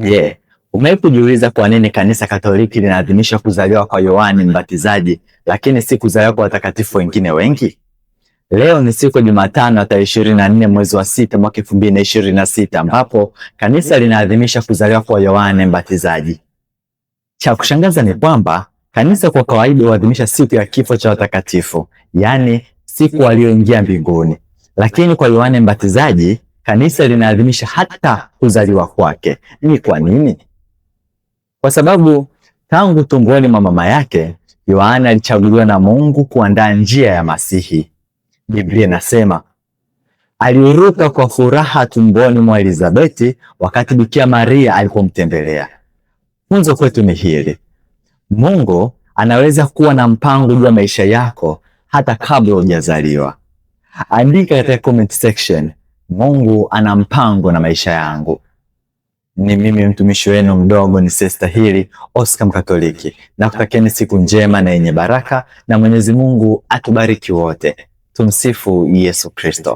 Je, umewahi kujiuliza kwa nini kanisa Katoliki linaadhimisha kuzaliwa kwa Yohane Mbatizaji lakini si kuzaliwa kwa watakatifu wengine wengi? Leo ni siku ya Jumatano tarehe 24 mwezi wa 6 mwaka 2026 ambapo kanisa linaadhimisha kuzaliwa kwa Yohane Mbatizaji. Cha kushangaza ni kwamba kanisa kwa kawaida huadhimisha siku ya kifo cha watakatifu, yaani siku walioingia mbinguni. Lakini kwa Yohane Mbatizaji kanisa linaadhimisha hata kuzaliwa kwake. Ni kwa nini? Kwa sababu tangu tumboni mwa mama yake Yohane alichaguliwa na Mungu kuandaa njia ya Masihi. Biblia inasema aliruka kwa furaha tumboni mwa Elizabeti wakati Bikira Maria alipomtembelea. Funzo kwetu ni hili: Mungu anaweza kuwa na mpango juu ya maisha yako hata kabla hujazaliwa. Andika katika comment section, Mungu ana mpango na maisha yangu. Ni mimi mtumishi wenu mdogo nisiyestahili, Oscar Mkatoliki, na kutakieni siku njema na yenye baraka, na Mwenyezi Mungu atubariki wote. Tumsifu Yesu Kristo.